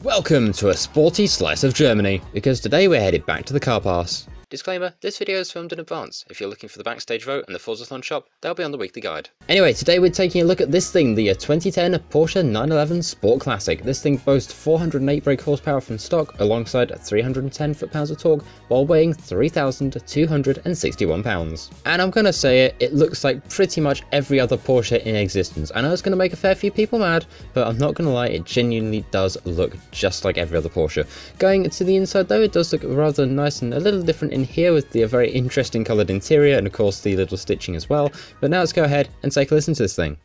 Welcome to a sporty slice of Germany, because today we're headed back to the car pass. Disclaimer, this video is filmed in advance. If you're looking for the backstage vote and the Forzathon shop, they'll be on the weekly guide. Anyway, today we're taking a look at this thing, the 2010 Porsche 911 Sport Classic. This thing boasts 408 brake horsepower from stock alongside 310 foot-pounds of torque while weighing 3,261 pounds. And I'm gonna say it, it looks like pretty much every other Porsche in existence. I know it's gonna make a fair few people mad, but I'm not gonna lie, it genuinely does look just like every other Porsche. Going to the inside though, it does look rather nice and a little different in here with the very interesting coloured interior and of course the little stitching as well. But now let's go ahead and take a listen to this thing.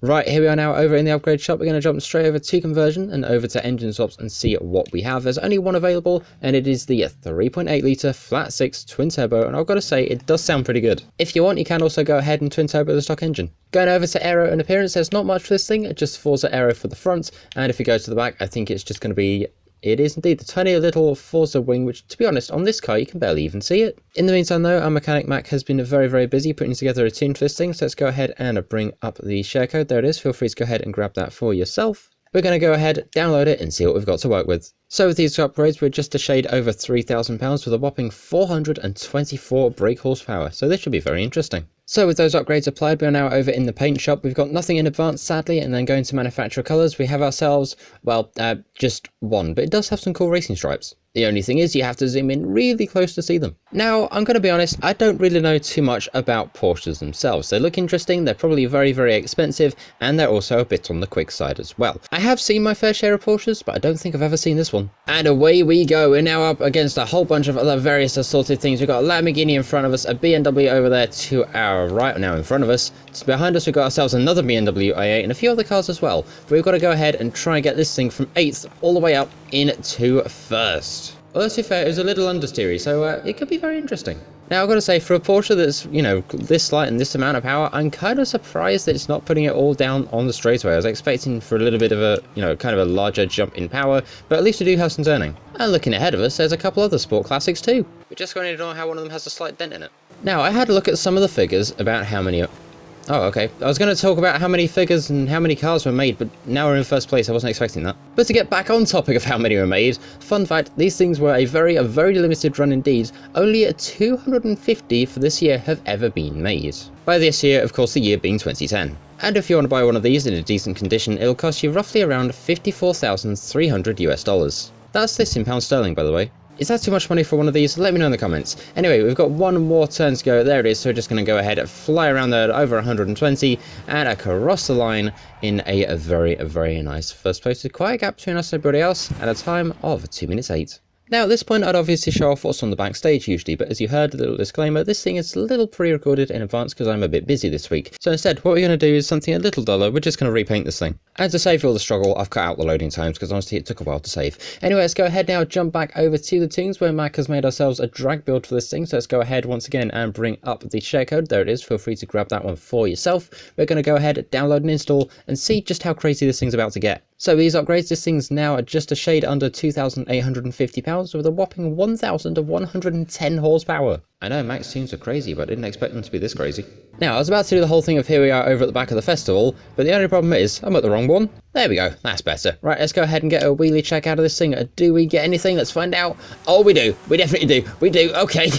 Right, here we are now over in the upgrade shop. We're going to jump straight over to conversion and over to engine swaps and see what we have. There's only one available, and it is the 3.8 litre flat 6 twin turbo, and I've got to say it does sound pretty good. If you want, you can also go ahead and twin turbo the stock engine. Going over to aero and appearance, there's not much for this thing, just Forza aero for the front, and if you go to the back, I think it's just going to be... It is indeed the tiny little Forza wing, which, to be honest, on this car you can barely even see it. In the meantime though, our mechanic Mac has been very busy putting together a tune for this thing, so let's go ahead and bring up the share code. There it is, feel free to go ahead and grab that for yourself. We're going to go ahead, download it and see what we've got to work with. So with these upgrades, we're just a shade over £3,000 with a whopping 424 brake horsepower, so this should be very interesting. So with those upgrades applied, we are now over in the paint shop. We've got nothing in advance, sadly, and then going to manufacturer colours, we have ourselves, well, just one, but it does have some cool racing stripes. The only thing is you have to zoom in really close to see them. Now, I'm going to be honest, I don't really know too much about Porsches themselves. They look interesting, they're probably very expensive, and they're also a bit on the quick side as well. I have seen my fair share of Porsches, but I don't think I've ever seen this one. And away we go, we're now up against a whole bunch of other various assorted things. We've got a Lamborghini in front of us, a BMW over there to our right now in front of us. Behind us we've got ourselves another BMW i8 and a few other cars as well. But we've got to go ahead and try and get this thing from 8th all the way up into 1st. Well, to be fair, it was a little understeery, so it could be very interesting. Now, I've got to say, for a Porsche that's, you know, this light and this amount of power, I'm kind of surprised that it's not putting it all down on the straightaway. I was expecting for a little bit of a, you know, kind of a larger jump in power, but at least we do have some turning. And looking ahead of us, there's a couple other sport classics too. We're just going to ignore how one of them has a slight dent in it. Now, I had a look at some of the figures about how many... Oh, okay. I was going to talk about how many figures and how many cars were made, but now we're in first place. I wasn't expecting that. But to get back on topic of how many were made, fun fact, these things were a very limited run indeed. Only 250 for this year have ever been made. By this year, of course, the year being 2010. And if you want to buy one of these in a decent condition, it'll cost you roughly around $54,300 US. That's this in pounds sterling, by the way. Is that too much money for one of these? Let me know in the comments. Anyway, we've got one more turn to go. There it is. So we're just going to go ahead and fly around there over 120 and across the line in a very nice first place with quite a gap between us and everybody else at a time of 2 minutes 8. Now at this point I'd obviously show off what's on the backstage usually, but as you heard, a little disclaimer, this thing is a little pre-recorded in advance because I'm a bit busy this week. So instead what we're going to do is something a little duller. We're just going to repaint this thing. And to save you all the struggle, I've cut out the loading times because honestly it took a while to save. Anyway, let's go ahead now, jump back over to the tunes where Mac has made ourselves a drag build for this thing. So let's go ahead once again and bring up the share code. There it is. Feel free to grab that one for yourself. We're going to go ahead, download and install and see just how crazy this thing's about to get. So these upgrades, this thing's now at just a shade under £2,850 with a whopping 1,110 horsepower. I know, Mac's tunes are crazy, but I didn't expect them to be this crazy. Now, I was about to do the whole thing of here we are over at the back of the festival, but the only problem is, I'm at the wrong one. There we go, that's better. Right, let's go ahead and get a wheelie check out of this thing. Do we get anything? Let's find out. Oh, we do. We definitely do. We do. Okay.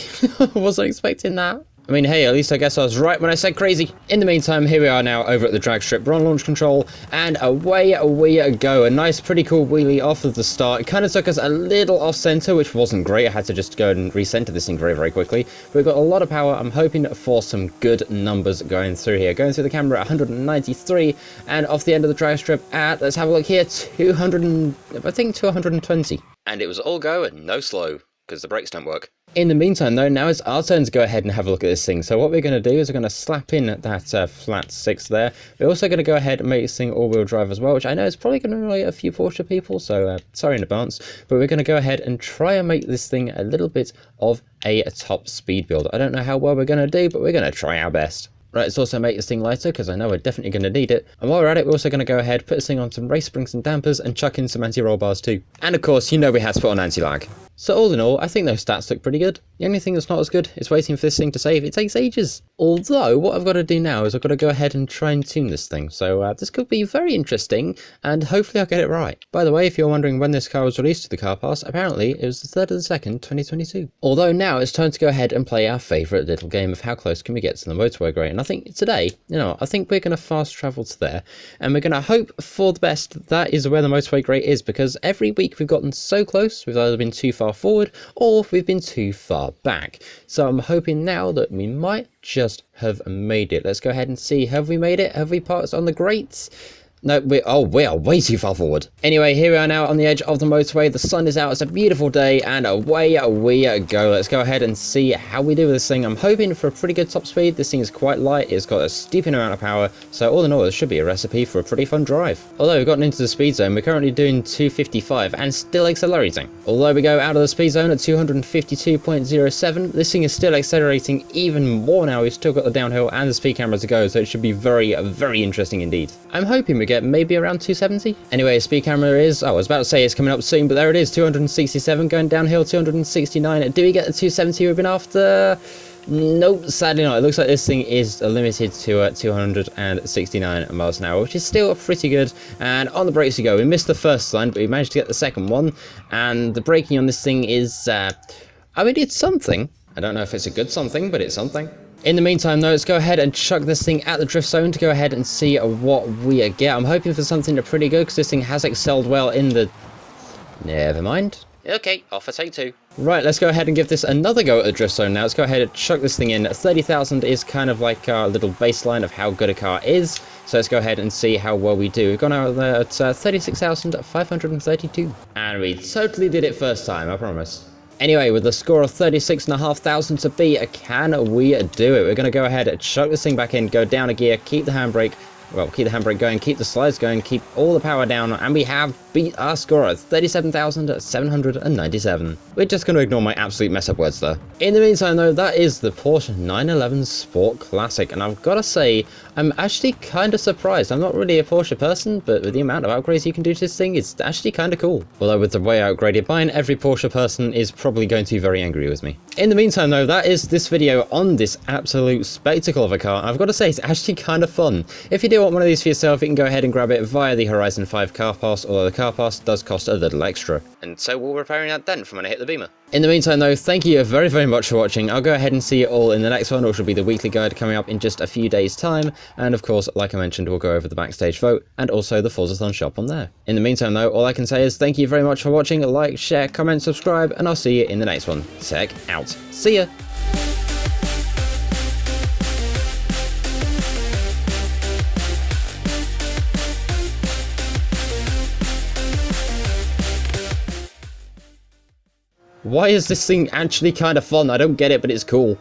Wasn't expecting that. I mean, hey, at least I guess I was right when I said crazy. In the meantime, here we are now over at the drag strip. We're on launch control, and away we go. A nice, pretty cool wheelie off of the start. It kind of took us a little off-center, which wasn't great. I had to just go and recenter this thing very quickly. But we've got a lot of power. I'm hoping for some good numbers going through here. Going through the camera at 193, and off the end of the drag strip at, let's have a look here, 220. And it was all go and no slow, because the brakes don't work. In the meantime though, now it's our turn to go ahead and have a look at this thing. So what we're going to do is we're going to slap in that flat 6 there. We're also going to go ahead and make this thing all-wheel drive as well, which I know is probably going to annoy a few Porsche people, so sorry in advance. But we're going to go ahead and try and make this thing a little bit of a top speed build. I don't know how well we're going to do, but we're going to try our best. Right, let's also make this thing lighter because I know we're definitely going to need it. And while we're at it, we're also going to go ahead, put this thing on some race springs and dampers and chuck in some anti-roll bars too. And of course, you know we had to put on anti-lag. So all in all, I think those stats look pretty good. The only thing that's not as good is waiting for this thing to save. It takes ages. Although, what I've got to do now is I've got to go ahead and try and tune this thing. So this could be very interesting, and hopefully I'll get it right. By the way, if you're wondering when this car was released to the Car Pass, apparently it was the 3rd of the 2nd, 2022. Although now it's time to go ahead and play our favourite little game of how close can we get to the motorway grade. And I think today, I think we're going to fast travel to there, and we're going to hope for the best that is where the motorway grade is, because every week we've gotten so close, we've either been too far forward or we've been too far back. So I'm hoping now that we might just have made it. Let's go ahead and see. Have we made it? Have we passed on the grates? No, we are way too far forward. Anyway, here we are now on the edge of the motorway. The sun is out. It's a beautiful day, and away we go. Let's go ahead and see how we do with this thing. I'm hoping for a pretty good top speed. This thing is quite light. It's got a steeping amount of power. So all in all, this should be a recipe for a pretty fun drive. Although we've gotten into the speed zone, we're currently doing 255 and still accelerating. Although we go out of the speed zone at 252.07, this thing is still accelerating even more now. We've still got the downhill and the speed camera to go, so it should be very interesting indeed. I'm hoping we get maybe around 270. Anyway, speed camera is, I was about to say it's coming up soon, but there it is, 267 going downhill, 269. Do we get the 270 we've been after? Nope, sadly not. It looks like this thing is limited to 269 miles an hour, which is still pretty good. And on the brakes we go. We missed the first line, but we managed to get the second one. And the braking on this thing is, I mean, it's something. I don't know if it's a good something, but it's something. In the meantime though, let's go ahead and chuck this thing at the drift zone to go ahead and see what we get. I'm hoping for something pretty good, because this thing has excelled well in the... Never mind. Okay, off for take 2. Right, let's go ahead and give this another go at the drift zone now. Let's go ahead and chuck this thing in. 30,000 is kind of like our little baseline of how good a car is. So let's go ahead and see how well we do. We've gone out there at 36,532. And we totally did it first time, I promise. Anyway, with a score of 36,500 to beat, can we do it? We're going to go ahead and chuck this thing back in, go down a gear, keep the handbrake. Well, keep the handbrake going, keep the slides going, keep all the power down, and we have beat our score at 37,797. We're just going to ignore my absolute mess up words there. In the meantime though, that is the Porsche 911 Sport Classic, and I've got to say, I'm actually kind of surprised. I'm not really a Porsche person, but with the amount of upgrades you can do to this thing, it's actually kind of cool. Although with the way I upgraded mine, every Porsche person is probably going to be very angry with me. In the meantime though, that is this video on this absolute spectacle of a car. I've got to say, it's actually kind of fun. If you do want one of these for yourself, you can go ahead and grab it via the Horizon 5 Car Pass, although the Car Pass does cost a little extra. And so we'll repairing that dent from when I hit the Beamer. In the meantime though, thank you very much for watching. I'll go ahead and see you all in the next one, which will be the weekly guide coming up in just a few days time. And of course, like I mentioned, we'll go over the backstage vote and also the Forzathon shop on there. In the meantime though, all I can say is thank you very much for watching. Like, share, comment, subscribe, and I'll see you in the next one. Tech out. See ya! Why is this thing actually kind of fun? I don't get it, but it's cool.